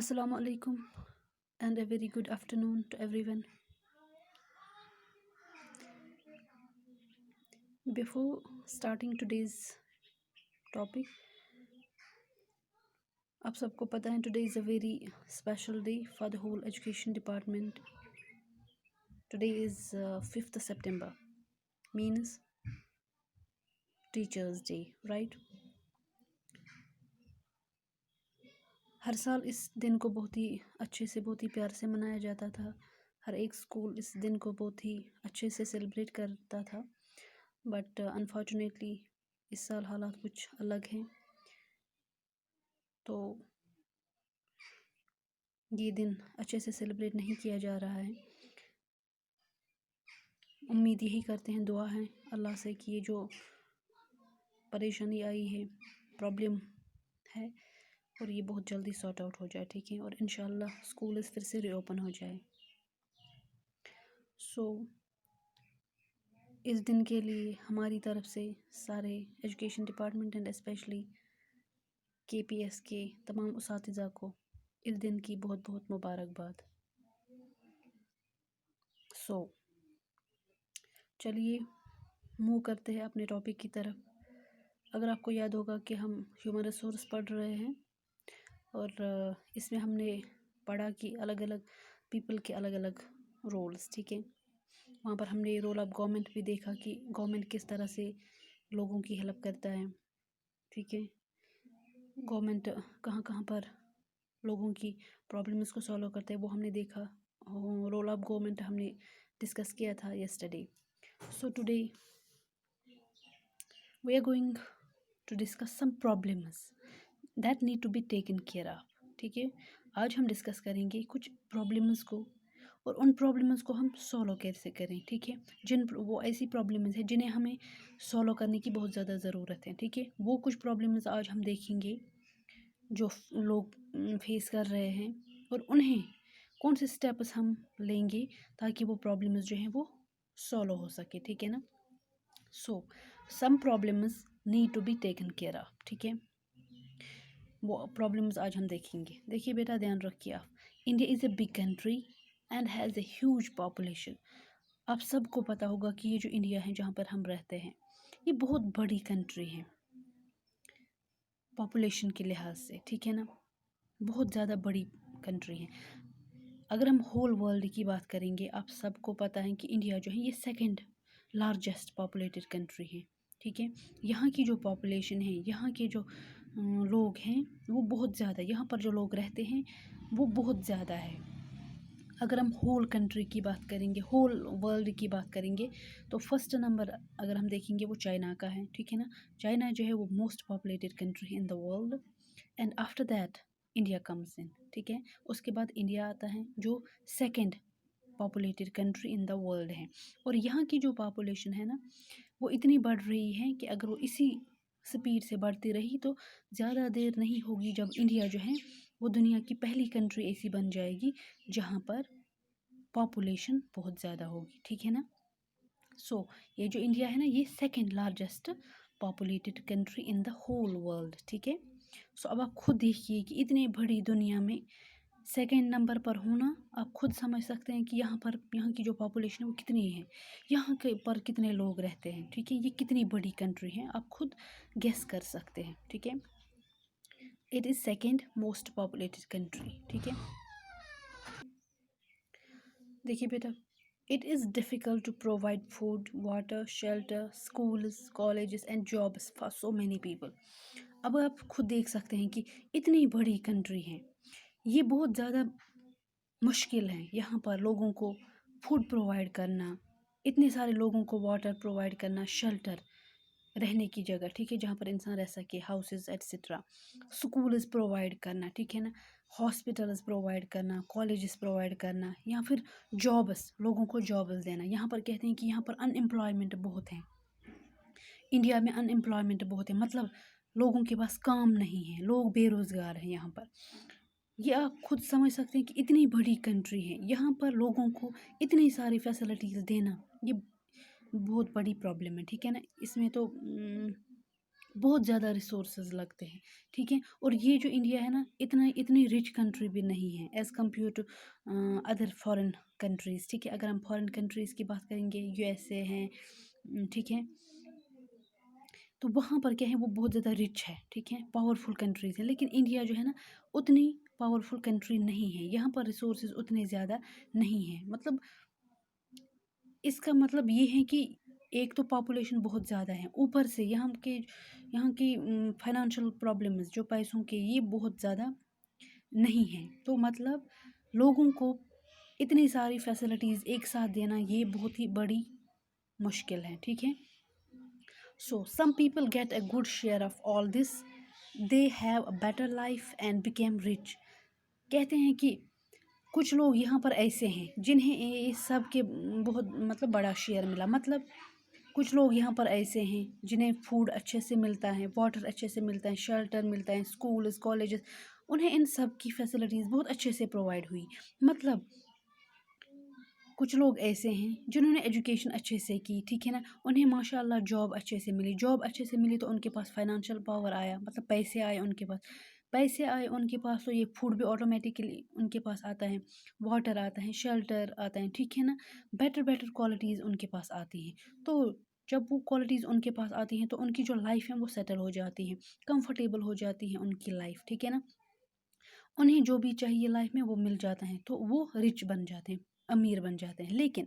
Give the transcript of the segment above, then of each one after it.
Assalamu alaikum and a very good afternoon to everyone. Before starting today's topic, आप सबको पता है today is a very special day for the whole education department. Today is 5th September, means Teachers Day, right? हर साल इस दिन को बहुत ही अच्छे से बहुत ही प्यार से मनाया जाता था. हर एक स्कूल इस दिन को बहुत ही अच्छे से सेलिब्रेट करता था, बट अनफॉर्चुनेटली इस साल हालात कुछ अलग हैं. तो ये दिन अच्छे से सेलिब्रेट नहीं किया जा रहा है. उम्मीद यही करते हैं, दुआ है अल्लाह से कि ये जो परेशानी आई है, प्रॉब्लम है, और ये बहुत जल्दी सॉर्ट आउट हो जाए, ठीक है, और इंशाल्लाह स्कूल फिर से रीओपन हो जाए. सो इस दिन के लिए हमारी तरफ से सारे education department and specially KPS के तमाम उसातिज़ा को इस दिन की बहुत बहुत मुबारकबाद. सो चलिए मूव करते हैं अपने टॉपिक की तरफ. अगर आपको याद होगा कि हम ह्यूमन रिसोर्स पढ़ रहे हैं और इसमें हमने पढ़ा कि अलग अलग पीपल के अलग अलग रोल्स, ठीक है. वहाँ पर हमने रोल ऑफ गवर्नमेंट भी देखा कि गवर्नमेंट किस तरह से लोगों की हेल्प करता है, ठीक है. गवर्नमेंट कहाँ कहाँ पर लोगों की प्रॉब्लम्स को सॉल्व करता है वो हमने देखा. रोल ऑफ गवर्नमेंट हमने डिस्कस किया था yesterday. So today we are going to discuss some problems that need to be taken care of, ठीक है. आज हम डिस्कस करेंगे कुछ प्रॉब्लम्स को और उन प्रॉब्लम्स को हम सॉल्व कैसे करें, ठीक है. वो ऐसी प्रॉब्लम्स हैं जिन्हें हमें सॉल्व करने की बहुत ज़्यादा ज़रूरत है, ठीक है. वो कुछ प्रॉब्लम्स आज हम देखेंगे जो लोग फेस कर रहे हैं और उन्हें कौन से स्टेप्स हम लेंगे ताकि वो प्रॉब्लम्स जो हैं वो सॉल्व हो सके, ठीक है ना. So some problems need to be taken care of, ठीक है. वो प्रॉब्लम्स आज हम देखेंगे. देखिए बेटा, ध्यान रखिए आप. India is a big country and has a huge population. आप सबको पता होगा कि ये जो इंडिया है जहाँ पर हम रहते हैं, ये बहुत बड़ी कंट्री है पॉपुलेशन के लिहाज से, ठीक है ना. बहुत ज़्यादा बड़ी कंट्री है. अगर हम होल वर्ल्ड की बात करेंगे, आप सबको पता है कि इंडिया जो है ये सेकंड लार्जेस्ट पॉपुलेटेड कंट्री है, ठीक है. यहाँ की जो पॉपुलेशन है, यहाँ के जो लोग हैं वो बहुत ज़्यादा, यहाँ पर जो लोग रहते हैं वो बहुत ज़्यादा है. अगर हम होल कंट्री की बात करेंगे, होल वर्ल्ड की बात करेंगे, तो फर्स्ट नंबर अगर हम देखेंगे वो चाइना का है, ठीक है ना. चाइना जो है वो most populated country in the world and after that India comes in, ठीक है. उसके बाद इंडिया आता है जो second populated country in the world है. और यहाँ की जो पॉपुलेशन है ना वो इतनी बढ़ रही है कि अगर वो इसी स्पीड से बढ़ती रही तो ज़्यादा देर नहीं होगी जब इंडिया जो है वो दुनिया की पहली कंट्री ऐसी बन जाएगी जहाँ पर पॉपुलेशन बहुत ज़्यादा होगी, ठीक है ना. सो ये जो इंडिया है ना ये second largest populated country in the whole world, ठीक है. सो अब आप खुद देखिए कि इतनी बड़ी दुनिया में सेकंड नंबर पर होना, आप खुद समझ सकते हैं कि यहाँ की जो पॉपुलेशन है वो कितनी है, यहाँ के पर कितने लोग रहते हैं, ठीक है. ये कितनी बड़ी कंट्री है आप खुद गेस कर सकते हैं, ठीक है. It is second most populated country, ठीक है. देखिए बेटा, it is difficult to provide food, water, shelter, schools, colleges and jobs for so many people. अब आप खुद देख सकते हैं कि इतनी बड़ी कंट्री है, ये बहुत ज़्यादा मुश्किल है यहाँ पर लोगों को फूड प्रोवाइड करना, इतने सारे लोगों को वाटर प्रोवाइड करना, शेल्टर रहने की जगह, ठीक है, जहाँ पर इंसान रह सके, हाउसेस एट्सेट्रा, स्कूल्स प्रोवाइड करना, ठीक है ना, हॉस्पिटल्स प्रोवाइड करना, कॉलेजेस प्रोवाइड करना, या फिर जॉब्स, लोगों को जॉब्स देना. यहाँ पर कहते हैं कि यहाँ पर अनएम्प्लॉयमेंट बहुत है, इंडिया में अनएम्प्लॉयमेंट बहुत है, मतलब लोगों के पास काम नहीं है, लोग बेरोज़गार हैं यहाँ पर. ये आप खुद समझ सकते हैं कि इतनी बड़ी कंट्री है, यहाँ पर लोगों को इतनी सारी फैसिलिटीज़ देना ये बहुत बड़ी प्रॉब्लम है, ठीक है ना. इसमें तो بہت زیادہ ریسورسز لگتے ہیں، ٹھیک ہے، اور یہ جو انڈیا ہے نا اتنی رچ کنٹری بھی نہیں ہے as compare to other foreign countries, ٹھیک ہے، اگر ہم فارن کنٹریز کی بات کریں گے یو ایس اے ہیں، ٹھیک ہے، تو وہاں پر کیا ہے وہ بہت زیادہ رچ ہے، ٹھیک ہے، پاورفل کنٹریز ہے، لیکن انڈیا جو ہے نا اتنی پاورفل کنٹری نہیں ہے، یہاں پر ریسورسز اتنے زیادہ نہیں ہیں، مطلب اس کا مطلب یہ ہے کہ ایک تو پاپولیشن بہت زیادہ ہے، اوپر سے یہاں کی فائنانشیل پرابلمز جو پیسوں کے یہ بہت زیادہ نہیں ہیں، تو مطلب لوگوں کو اتنی ساری فیسلٹیز ایک ساتھ دینا یہ بہت ہی بڑی مشکل ہے، ٹھیک ہے. So some people get a good share of all this, they have a better life and become rich. کہتے ہیں کہ کچھ لوگ یہاں پر ایسے ہیں جنہیں اس سب کے بہت مطلب بڑا شیئر ملا، مطلب کچھ لوگ یہاں پر ایسے ہیں جنہیں فوڈ اچھے سے ملتا ہے، واٹر اچھے سے ملتا ہے، شیلٹر ملتا ہے، اسکولز کالجز، انہیں ان سب کی فیسلٹیز بہت اچھے سے پرووائڈ ہوئی. مطلب کچھ لوگ ایسے ہیں جنہوں نے ایجوکیشن اچھے سے کی، ٹھیک ہے نا، انہیں ماشاء اللہ جاب اچھے سے ملی تو ان کے پاس فائنانشیل پاور آیا، مطلب پیسے آئے ان کے پاس تو یہ فوڈ بھی آٹومیٹکلی ان کے پاس آتا ہے، واٹر آتا ہے، شیلٹر آتا ہے، ٹھیک ہے نا، بیٹر کوالٹیز ان کے پاس آتی ہیں. تو جب وہ کوالٹیز ان کے پاس آتی ہیں تو ان کی جو لائف ہے وہ سیٹل ہو جاتی ہے، کمفرٹیبل ہو جاتی ہے ان کی لائف، ٹھیک ہے نا، انہیں جو بھی چاہیے لائف میں وہ مل جاتا ہے تو وہ رچ بن جاتے ہیں، امیر بن جاتے ہیں. لیکن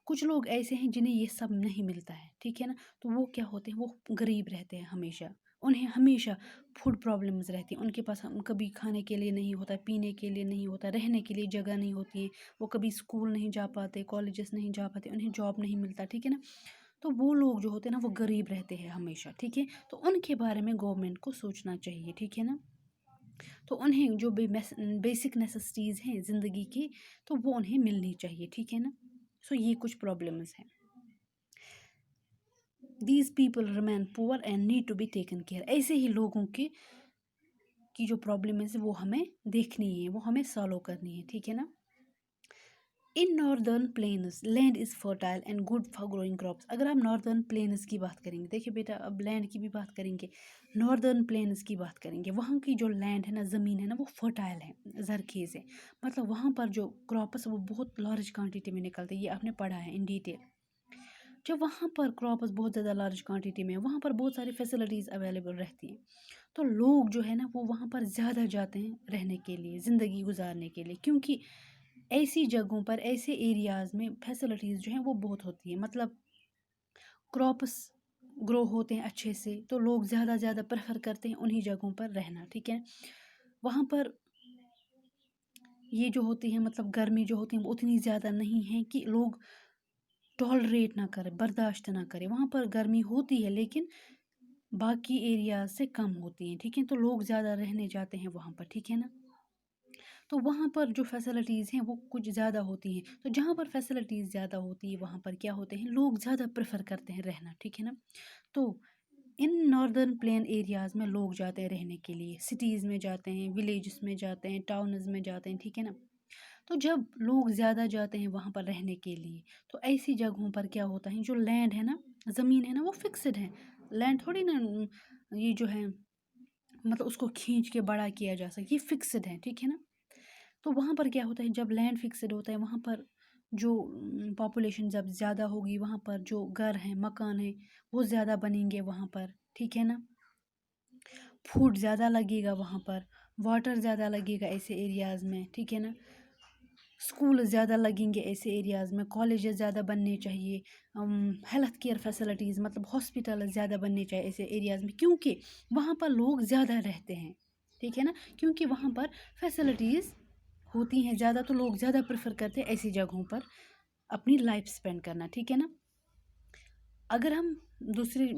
کچھ لوگ ایسے ہیں جنہیں یہ سب نہیں ملتا ہے، ٹھیک ہے نا، تو وہ کیا ہوتے ہیں، وہ غریب رہتے ہیں ہمیشہ، انہیں ہمیشہ فوڈ پرابلمز رہتی ہیں، ان کے پاس کبھی کھانے کے لیے نہیں ہوتا، پینے کے لیے نہیں ہوتا، رہنے کے لیے جگہ نہیں ہوتی ہے، وہ کبھی اسکول نہیں جا پاتے، کالجز نہیں جا پاتے، انہیں جاب نہیں ملتا، ٹھیک ہے نا. تو وہ لوگ جو ہوتے ہیں نا وہ غریب رہتے ہیں ہمیشہ، ٹھیک ہے، تو ان کے بارے میں گورنمنٹ کو سوچنا چاہیے، ٹھیک ہے نا. تو انہیں جو بھی بیسک نیسسٹیز ہیں زندگی کی تو وہ انہیں ملنی چاہیے، ٹھیک ہے نا. سو یہ کچھ پرابلمز ہیں. These people remain poor and need to be taken care. ایسے ہی لوگوں کی جو پرابلمز ہیں وہ ہمیں دیکھنی ہے، وہ ہمیں سالو کرنی ہے، ٹھیک ہے نا. In northern plains land is fertile and good for growing crops. اگر ہم ناردرن پلینز کی بات کریں گے، دیکھیے بیٹا اب لینڈ کی بھی بات کریں گے، ناردرن پلینز کی بات کریں گے، وہاں کی جو لینڈ ہے نا، زمین ہے نا، وہ فرٹائل ہے، زرخیز ہے، مطلب وہاں پر جو کراپس وہ بہت لارج کوانٹٹی میں نکلتے ہیں، یہ آپ نے پڑھا ہے ان ڈیٹیل. جب وہاں پر کراپس بہت زیادہ لارج کوانٹٹی میں ہے، وہاں پر بہت ساری فیسلٹیز اویلیبل رہتی ہیں، تو لوگ جو ہے نا وہ وہاں پر زیادہ جاتے ہیں رہنے کے لیے، زندگی گزارنے کے لیے، کیونکہ ایسی جگہوں پر ایسے ایریاز میں فیسلٹیز جو ہیں وہ بہت ہوتی ہیں، مطلب کراپس گرو ہوتے ہیں اچھے سے تو لوگ زیادہ پریفر کرتے ہیں انہی جگہوں پر رہنا، ٹھیک ہے. وہاں پر یہ جو ہوتی ہے مطلب گرمی جو ہوتی ہے وہ اتنی زیادہ نہیں ہے کہ لوگ ٹالریٹ نہ کرے، برداشت نہ کرے. وہاں پر گرمی ہوتی ہے لیکن باقی ایریاز سے کم ہوتی ہیں، ٹھیک ہے، تو لوگ زیادہ رہنے جاتے ہیں وہاں پر، ٹھیک ہے نا. تو وہاں پر جو فیسلٹیز ہیں وہ کچھ زیادہ ہوتی ہیں، تو جہاں پر فیسلٹیز زیادہ ہوتی ہے وہاں پر کیا ہوتے ہیں، لوگ زیادہ پریفر کرتے ہیں رہنا، ٹھیک ہے نا. تو ان ناردرن پلین ایریاز میں لوگ جاتے ہیں رہنے کے لیے، سٹیز میں جاتے ہیں، ولیجز میں جاتے ہیں، ٹاؤنز میں جاتے ہیں، ٹھیک ہے نا. تو جب لوگ زیادہ جاتے ہیں وہاں پر رہنے کے لیے تو ایسی جگہوں پر کیا ہوتا ہے، جو لینڈ ہے نا، زمین ہے نا، وہ فکسڈ ہے. لینڈ تھوڑی نا یہ جو ہے مطلب اس کو کھینچ کے بڑا کیا جا سکے، یہ فکسڈ ہے، ٹھیک ہے نا. تو وہاں پر کیا ہوتا ہے، جب لینڈ فکسڈ ہوتا ہے وہاں پر جو پاپولیشن جب زیادہ ہوگی وہاں پر جو گھر ہیں، مکان ہیں، وہ زیادہ بنیں گے وہاں پر، ٹھیک ہے نا. فوڈ زیادہ لگے گا وہاں پر، واٹر زیادہ لگے گا ایسے ایریاز میں، ٹھیک ہے نا. اسکول زیادہ لگیں گے ایسے ایریاز میں، کالجز زیادہ بننے چاہیے، ہیلتھ کیئر فیسلٹیز مطلب ہاسپٹل زیادہ بننے چاہیے ایسے ایریاز میں، کیونکہ وہاں پر لوگ زیادہ رہتے ہیں، ٹھیک ہے نا، کیونکہ وہاں پر فیسلٹیز ہوتی ہیں زیادہ تو لوگ زیادہ پریفر کرتے ہیں ایسی جگہوں پر اپنی لائف اسپینڈ کرنا، ٹھیک ہے نا. اگر ہم دوسری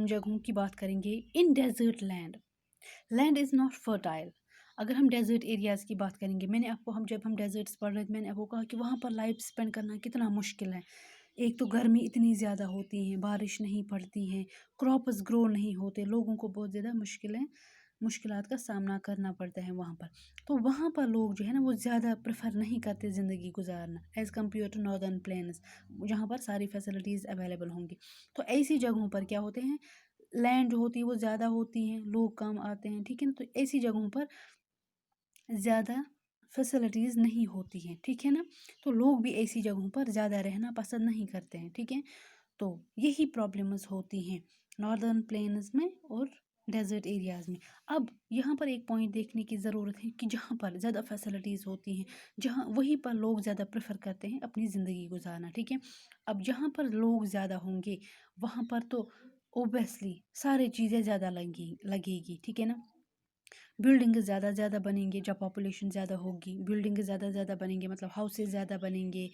جگہوں کی بات کریں گے، ان desert land is not fertile. اگر ہم ڈیزرٹ ایریاز کی بات کریں گے، میں نے آپ کو جب ہم ڈیزرٹس پڑھ رہے تھے میں نے آپ کو کہا کہ وہاں پر لائف اسپینڈ کرنا کتنا مشکل ہے. ایک تو گرمی اتنی زیادہ ہوتی ہے، بارش نہیں پڑتی ہے، کراپس گرو نہیں ہوتے، لوگوں کو بہت زیادہ مشکلات کا سامنا کرنا پڑتا ہے وہاں پر. تو وہاں پر لوگ جو ہے نا وہ زیادہ پریفر نہیں کرتے زندگی گزارنا as compare to northern plains جہاں پر ساری فیسلٹیز اویلیبل ہوں گی. تو ایسی جگہوں پر کیا ہوتے ہیں، लैंड जो होती है वो ज़्यादा होती हैं, लोग कम आते हैं, ठीक है ना। तो ऐसी जगहों पर ज़्यादा फैसिलिटीज़ नहीं होती हैं, ठीक है ना। तो लोग भी ऐसी जगहों पर ज़्यादा रहना पसंद नहीं करते हैं, ठीक है। तो यही प्रॉब्लम्स होती हैं नॉर्दर्न प्लेन्स में और डेजर्ट एरियाज़ में। अब यहाँ पर एक पॉइंट देखने की ज़रूरत है कि जहाँ पर ज़्यादा फैसिलिटीज़ होती हैं, जहाँ वहीं पर लोग ज़्यादा प्रेफर करते हैं अपनी ज़िंदगी गुजारना, ठीक है। अब जहाँ पर लोग ज़्यादा होंगे वहाँ पर तो ओबियसली सारी चीज़ें ज़्यादा लगेगी, ठीक है ना। बिल्डिंग ज़्यादा बनेंगे जब पॉपुलेशन ज़्यादा होगी, बिल्डिंग ज़्यादा बनेंगे मतलब हाउसेज ज़्यादा बनेंगे,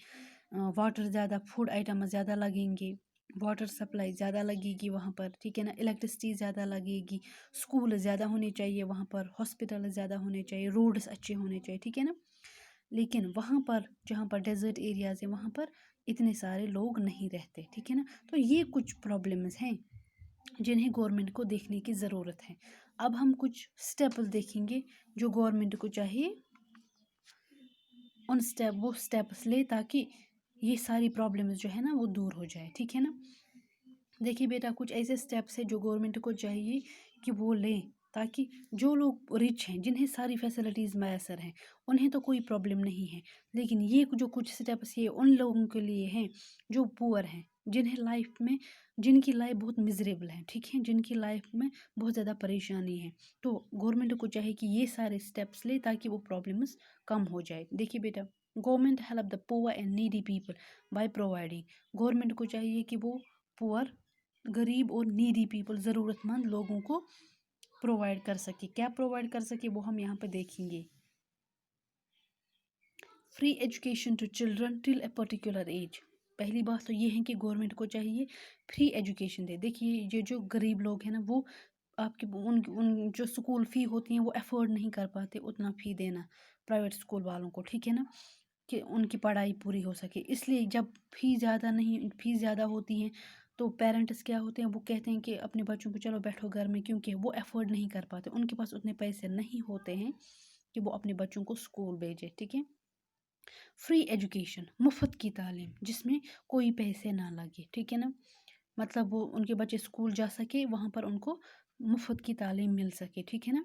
वाटर ज़्यादा, फूड आइटम ज़्यादा लगेंगे, वाटर सप्लाई ज़्यादा लगेगी वहाँ पर, ठीक है ना। इलेक्ट्रिसिटी ज़्यादा लगेगी, स्कूल ज़्यादा होने चाहिए वहाँ पर, हॉस्पिटल ज़्यादा होने चाहिए, रोड्स अच्छे होने चाहिए, ठीक है ना। लेकिन वहाँ पर जहाँ पर डेजर्ट एरियाज़ है वहाँ पर इतने सारे लोग नहीं रहते, ठीक है ना। तो ये कुछ प्रॉब्लम्स हैं जिन्हें गवर्नमेंट को देखने की ज़रूरत है। अब हम कुछ स्टेप्स देखेंगे जो गवर्नमेंट को चाहिए वो स्टेप्स ले ताकि ये सारी प्रॉब्लम्स जो है ना वो दूर हो जाए, ठीक है ना। देखिए बेटा, कुछ ऐसे स्टेप्स है जो गवर्नमेंट को चाहिए कि वो लें ताकि जो लोग रिच हैं, जिन्हें सारी फैसिलिटीज़ मैसर हैं, उन्हें तो कोई प्रॉब्लम नहीं है। लेकिन ये जो कुछ स्टेप्स ये उन लोगों के लिए हैं जो पुअर हैं, जिन्हें लाइफ में जिनकी लाइफ बहुत मिजरेबल है, ठीक है, जिनकी लाइफ में बहुत ज़्यादा परेशानी है। तो गवर्नमेंट को चाहिए कि ये सारे स्टेप्स ले ताकि वो प्रॉब्लम्स कम हो जाए। देखिए बेटा, government help the poor and needy people by providing. Government को चाहिए कि वो पुअर, गरीब और नीडी पीपल, ज़रूरतमंद लोगों को प्रोवाइड कर सके। क्या प्रोवाइड कर सके वो हम यहाँ पर देखेंगे। Free education to children till a particular age. पहली बात तो ये है कि गवर्नमेंट को चाहिए फ्री एजुकेशन दे। देखिए ये जो गरीब लोग हैं ना वो आपके उन जो स्कूल फ़ी होती हैं वो अफोर्ड नहीं कर पाते उतना फ़ी देना प्राइवेट स्कूल वालों को, ठीक है ना, कि उनकी पढ़ाई पूरी हो सके। इसलिए जब फ़ी ज़्यादा होती हैं तो पेरेंट्स क्या होते हैं, वो कहते हैं कि अपने बच्चों को चलो बैठो घर में, क्योंकि वो अफोर्ड नहीं कर पाते, उनके पास उतने पैसे नहीं होते हैं कि वो अपने बच्चों को स्कूल भेजे, ठीक है। फ्री एजुकेशन, मुफ्त की तालीम जिसमें कोई पैसे ना लगे, ठीक है ना। मतलब वो उनके बच्चे स्कूल जा सके, वहाँ पर उनको मुफ्त की तालीम मिल सके, ठीक है ना।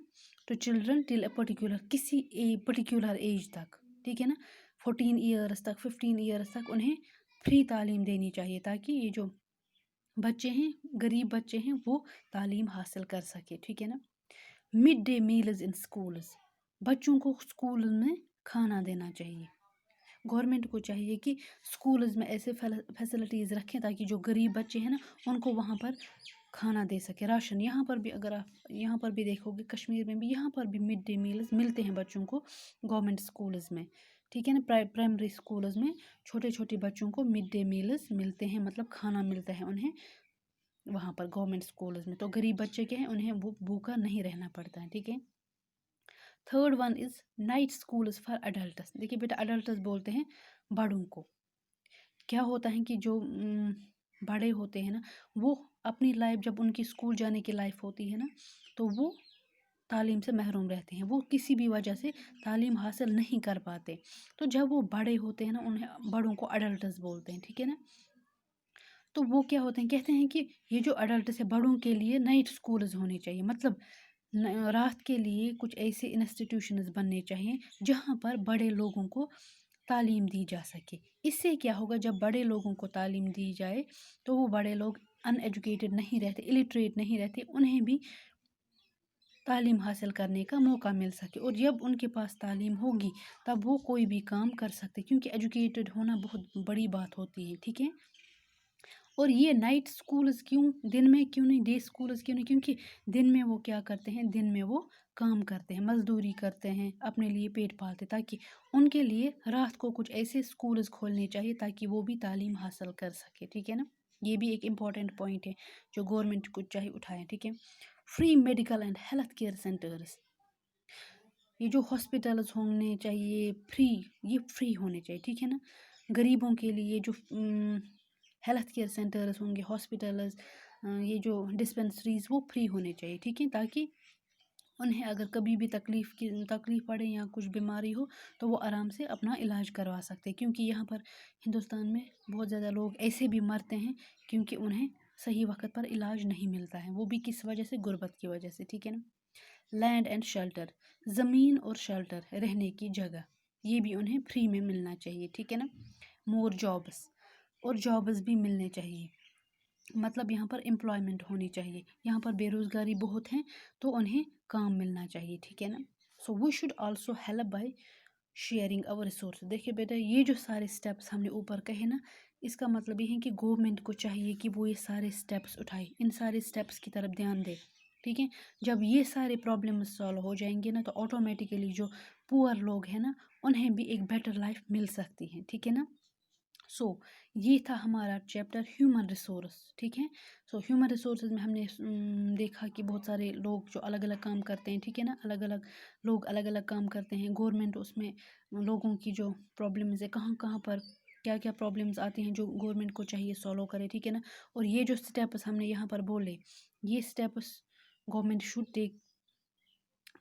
तो चिल्ड्रन टिल ए पर्टिकुलर, किसी पर्टिकुलर एज तक, ठीक है ना, 14 ईयर्स तक, 15 ईयर्स तक उन्हें फ्री तालीम देनी चाहिए ताकि ये जो बच्चे हैं, गरीब बच्चे हैं, वो तालीम हासिल कर सके, ठीक है ना। मिड डे मील्स इन स्कूल्स, बच्चों को स्कूल में खाना देना चाहिए। गवर्नमेंट को चाहिए कि स्कूल्स में ऐसे फैसिलिटीज़ रखें ताकि जो गरीब बच्चे हैं ना उनको वहाँ पर खाना दे सके, राशन। यहाँ पर भी अगर आप यहाँ पर भी देखोगे कश्मीर में भी यहाँ पर भी मिड डे मील्स मिलते हैं बच्चों को गवर्नमेंट स्कूल्स में, ठीक है ना। प्राइमरी स्कूल्स में छोटे छोटे बच्चों को मिड डे मील्स मिलते हैं, मतलब खाना मिलता है उन्हें वहाँ पर गवर्नमेंट स्कूल्स में। तो गरीब बच्चे के हैं उन्हें वो भूखा नहीं रहना पड़ता है, ठीक है। Third one is night schools for adults. देखिए बेटा, अडल्ट्स बोलते हैं बड़ों को। क्या होता है कि जो बड़े होते हैं ना वो अपनी लाइफ, जब उनकी स्कूल जाने की लाइफ होती है ना तो वो तालीम से महरूम रहते हैं, वो किसी भी वजह से तालीम हासिल नहीं कर पाते। तो जब वो बड़े होते हैं ना उन्हें बड़ों को अडल्ट्स बोलते हैं, ठीक है ना। तो वो क्या होते हैं, कहते हैं कि ये जो अडल्ट्स है बड़ों के लिए नाइट स्कूल्स होने चाहिए, मतलब रात के लिए कुछ ऐसे इंस्टीट्यूशंस बनने चाहिए जहाँ पर बड़े लोगों को तालीम दी जा सके। इससे क्या होगा, जब बड़े लोगों को तालीम दी जाए तो वो बड़े लोग अनएजुकेटेड नहीं रहते, इलिटरेट नहीं रहते, उन्हें भी तालीम हासिल करने का मौका मिल सके। और जब उनके पास तालीम होगी तब वो कोई भी काम कर सकते, क्योंकि एजुकेटेड होना बहुत बड़ी बात होती है, ठीक है। और ये नाइट स्कूल्स क्यों, दिन में क्यों नहीं, डे स्कूल्स क्यों नहीं, क्योंकि दिन में वो क्या करते हैं, दिन में वो काम करते हैं, मजदूरी करते हैं, अपने लिए पेट पालते, ताकि उनके लिए रात को कुछ ऐसे स्कूल्स खोलने चाहिए ताकि वो भी तालीम हासिल कर सके, ठीक है ना। ये भी एक इम्पॉर्टेंट पॉइंट है जो गवर्नमेंट को चाहिए उठाए, ठीक है। Free medical and health care centres, ये जो हॉस्पिटल्स होने चाहिए फ्री, ये फ्री होने चाहिए, ठीक है ना। गरीबों के लिए जो हेल्थ केयर सेंटर्स होंगे, हॉस्पिटल्स, ये जो डिस्पेंसरीज वो फ्री होने चाहिए, ठीक है, ताकि उन्हें अगर कभी भी तकलीफ़ पड़े या कुछ बीमारी हो तो वो आराम से अपना इलाज करवा सकते हैं। क्योंकि यहाँ पर हिंदुस्तान में बहुत ज़्यादा लोग ऐसे भी मरते हैं क्योंकि उन्हें सही वक्त पर इलाज नहीं मिलता है, वो भी किस वजह से, गुर्बत की वजह से, ठीक है ना। लैंड एंड शेल्टर, ज़मीन और शेल्टर, रहने की जगह, ये भी उन्हें फ्री में मिलना चाहिए, ठीक है ना। मोर जॉब्स, और जॉब्स भी मिलने चाहिए, मतलब यहाँ पर एम्प्लॉयमेंट होनी चाहिए, यहाँ पर बेरोज़गारी बहुत है तो उन्हें काम मिलना चाहिए, ठीक है ना। So we should also help by sharing our resource. देखिए बेटा, ये जो सारे स्टेप्स हमने ऊपर कहे ना, इसका मतलब ये है कि गवर्नमेंट को चाहिए कि वो ये सारे स्टेप्स उठाए, इन सारे स्टेप्स की तरफ ध्यान दे, ठीक है। जब ये सारे प्रॉब्लम्स सॉल्व हो जाएंगे ना, तो ऑटोमेटिकली जो पुअर लोग हैं ना, उन्हें भी एक बेटर लाइफ मिल सकती है, ठीक है ना। सो ये था हमारा चैप्टर ह्यूमन रिसोर्स, ठीक है। सो ह्यूमन रिसोर्सेज में हमने देखा कि बहुत सारे लोग जो अलग अलग काम करते हैं, ठीक है ना, अलग अलग लोग अलग अलग काम करते हैं। गवर्नमेंट उसमें लोगों की जो प्रॉब्लम्स है, कहाँ कहाँ पर क्या क्या प्रॉब्लम्स आती हैं, जो गवर्नमेंट को चाहिए सॉल्व करे, ठीक है ना। और ये जो स्टेप्स हमने यहाँ पर बोले, ये steps government should take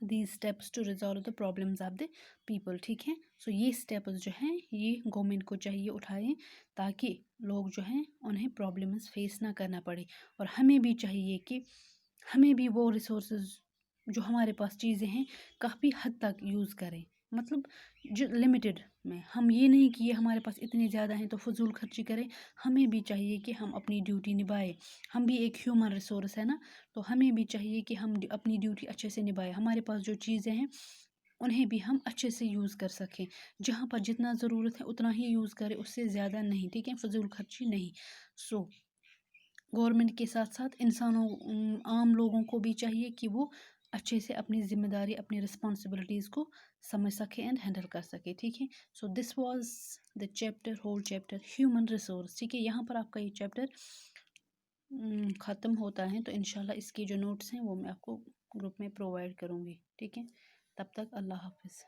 these steps to resolve the problems of the people, ठीक है। सो ये स्टेप्स जो हैं ये गवर्नमेंट को चाहिए उठाएं, ताकि लोग जो हैं उन्हें प्रॉब्लम्स फेस ना करना पड़े। और हमें भी चाहिए कि हमें भी वो रिसोर्सेज जो हमारे पास चीज़ें हैं काफ़ी हद तक यूज़ करें, मतलब जो लिमिटेड में। हम ये नहीं कि ये हमारे पास इतने ज़्यादा हैं तो फजूल खर्ची करें, हमें भी चाहिए कि हम अपनी ड्यूटी निभाएं। हम भी एक ह्यूमन रिसोर्स है ना, तो हमें भी चाहिए कि हम अपनी ड्यूटी अच्छे से निभाएं। हमारे पास जो चीज़ें हैं उन्हें भी हम अच्छे से यूज़ कर सकें, जहाँ पर जितना ज़रूरत है उतना ही यूज़ करें, उससे ज़्यादा नहीं, ठीक है, फजूल खर्ची नहीं। सो गवर्नमेंट के साथ साथ इंसानों आम लोगों को भी चाहिए कि वो अच्छे से अपनी जिम्मेदारी, अपनी रिस्पॉन्सिबिलिटीज़ को समझ सके एंड हैंडल कर सके, ठीक है। So this was the chapter, whole chapter human resource, ठीक है। यहाँ पर आपका ये चैप्टर ख़त्म होता है, तो इंशाल्लाह इसके जो नोट्स हैं वो मैं आपको ग्रुप में प्रोवाइड करूँगी, ठीक है। तब तक अल्लाह हाफिज़।